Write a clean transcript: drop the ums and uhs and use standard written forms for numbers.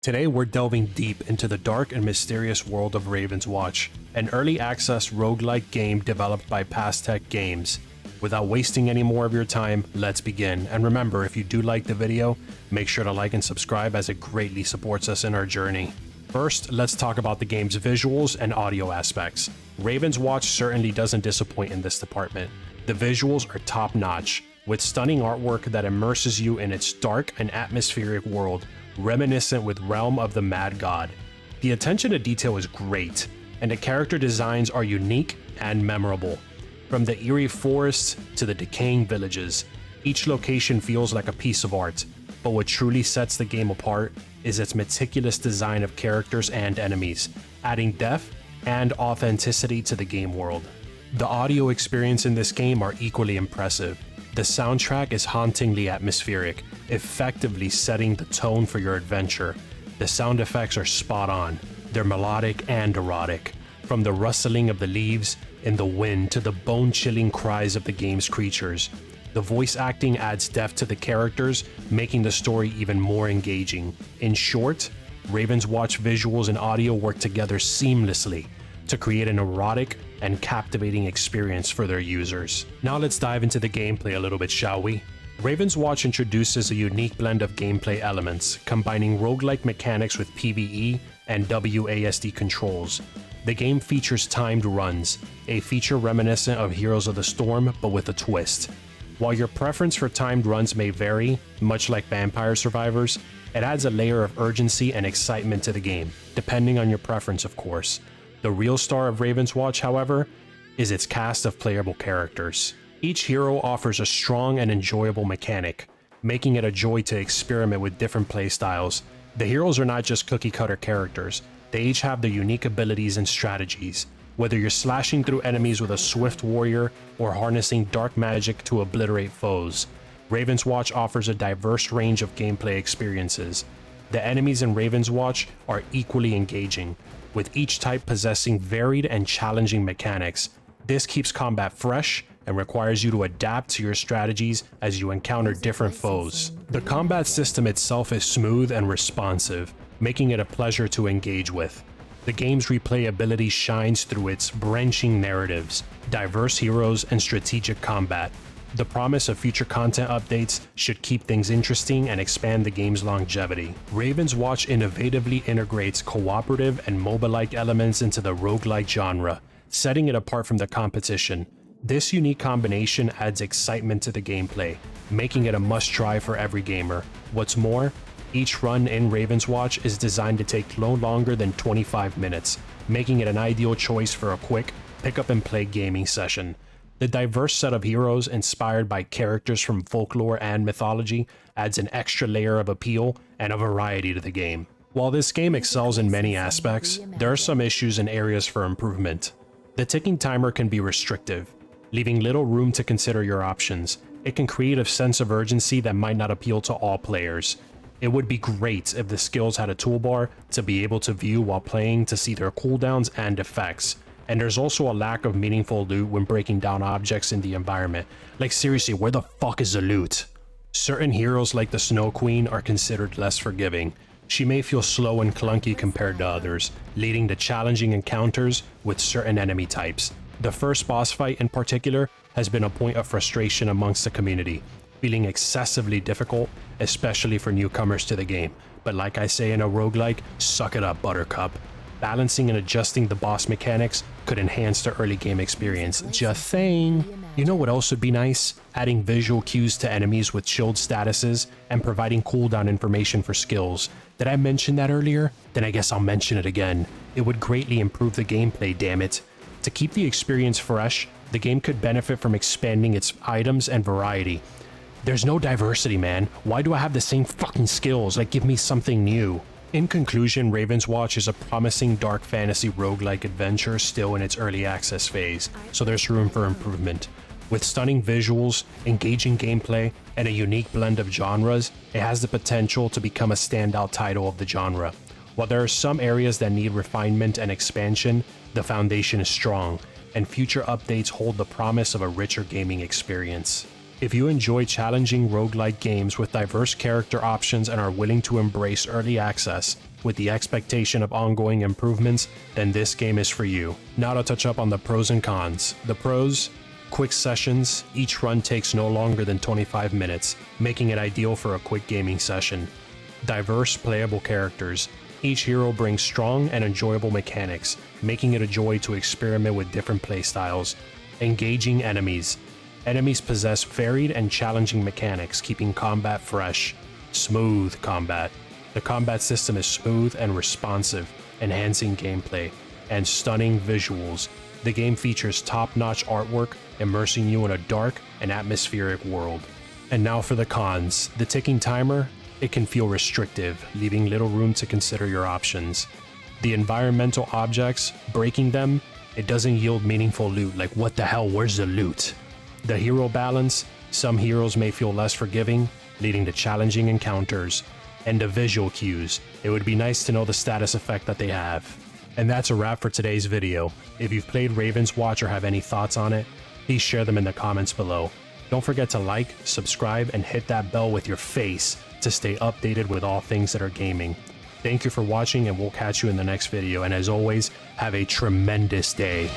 Today we're delving deep into the dark and mysterious world of Ravenswatch, an early access roguelike game developed by Tech Games. Without wasting any more of your time, let's begin. And remember, if you do like the video, make sure to like and subscribe as it greatly supports us in our journey. First, let's talk about the game's visuals and audio aspects. Ravenswatch certainly doesn't disappoint in this department. The visuals are top-notch, with stunning artwork that immerses you in its dark and atmospheric world, reminiscent with Realm of the Mad God. The attention to detail is great, and the character designs are unique and memorable. From the eerie forests to the decaying villages, each location feels like a piece of art, but what truly sets the game apart is its meticulous design of characters and enemies, adding depth and authenticity to the game world. The audio experience in this game are equally impressive. The soundtrack is hauntingly atmospheric, effectively setting the tone for your adventure. The sound effects are spot on. They're melodic and erotic. From the rustling of the leaves in the wind to the bone-chilling cries of the game's creatures. The voice acting adds depth to the characters, making the story even more engaging. In short, Ravenswatch visuals and audio work together seamlessly to create an erotic and captivating experience for their users. Now let's dive into the gameplay a little bit, shall we? Ravenswatch introduces a unique blend of gameplay elements, combining roguelike mechanics with PvE and WASD controls. The game features timed runs, a feature reminiscent of Heroes of the Storm but with a twist. While your preference for timed runs may vary, much like Vampire Survivors, it adds a layer of urgency and excitement to the game, depending on your preference of course. The real star of Ravenswatch, however, is its cast of playable characters. Each hero offers a strong and enjoyable mechanic, making it a joy to experiment with different playstyles. The heroes are not just cookie-cutter characters, they each have their unique abilities and strategies. Whether you're slashing through enemies with a swift warrior or harnessing dark magic to obliterate foes, Ravenswatch offers a diverse range of gameplay experiences. The enemies in Ravenswatch are equally engaging, with each type possessing varied and challenging mechanics. This keeps combat fresh and requires you to adapt to your strategies as you encounter different foes. The combat system itself is smooth and responsive, making it a pleasure to engage with. The game's replayability shines through its branching narratives, diverse heroes, and strategic combat. The promise of future content updates should keep things interesting and expand the game's longevity. Ravenswatch innovatively integrates cooperative and MOBA-like elements into the roguelike genre, setting it apart from the competition. This unique combination adds excitement to the gameplay, making it a must-try for every gamer. What's more, each run in Ravenswatch is designed to take no longer than 25 minutes, making it an ideal choice for a quick pick-up-and-play gaming session. The diverse set of heroes inspired by characters from folklore and mythology adds an extra layer of appeal and a variety to the game. While this game excels in many aspects, there are some issues and areas for improvement. The ticking timer can be restrictive, leaving little room to consider your options. It can create a sense of urgency that might not appeal to all players. It would be great if the skills had a toolbar to be able to view while playing to see their cooldowns and effects. And there's also a lack of meaningful loot when breaking down objects in the environment. Like seriously, where the fuck is the loot? Certain heroes like the Snow Queen are considered less forgiving. She may feel slow and clunky compared to others, leading to challenging encounters with certain enemy types. The first boss fight in particular has been a point of frustration amongst the community, feeling excessively difficult, especially for newcomers to the game. But like I say in a roguelike, suck it up, Buttercup. Balancing and adjusting the boss mechanics could enhance the early game experience. Just saying. You know what else would be nice? Adding visual cues to enemies with shield statuses and providing cooldown information for skills. Did I mention that earlier? Then I guess I'll mention it again. It would greatly improve the gameplay, damn it. To keep the experience fresh, the game could benefit from expanding its items and variety. There's no diversity, man. Why do I have the same fucking skills? Like, give me something new. In conclusion, Ravenswatch is a promising dark fantasy roguelike adventure still in its early access phase, so there's room for improvement. With stunning visuals, engaging gameplay, and a unique blend of genres, it has the potential to become a standout title of the genre. While there are some areas that need refinement and expansion, the foundation is strong, and future updates hold the promise of a richer gaming experience. If you enjoy challenging roguelike games with diverse character options and are willing to embrace early access with the expectation of ongoing improvements, then this game is for you. Now to touch up on the pros and cons. The pros: quick sessions. Each run takes no longer than 25 minutes, making it ideal for a quick gaming session. Diverse playable characters. Each hero brings strong and enjoyable mechanics, making it a joy to experiment with different playstyles. Engaging enemies. Enemies possess varied and challenging mechanics, keeping combat fresh. Smooth combat. The combat system is smooth and responsive, enhancing gameplay. And stunning visuals. The game features top-notch artwork, immersing you in a dark and atmospheric world. And now for the cons. The ticking timer. It can feel restrictive, leaving little room to consider your options. The environmental objects, breaking them, it doesn't yield meaningful loot. Like, what the hell, where's the loot? The hero balance, some heroes may feel less forgiving, leading to challenging encounters. And the visual cues, it would be nice to know the status effect that they have. And that's a wrap for today's video. If you've played Ravenswatch or have any thoughts on it, please share them in the comments below. Don't forget to like, subscribe, and hit that bell with your face to stay updated with all things that are gaming. Thank you for watching, and we'll catch you in the next video. And as always, have a tremendous day.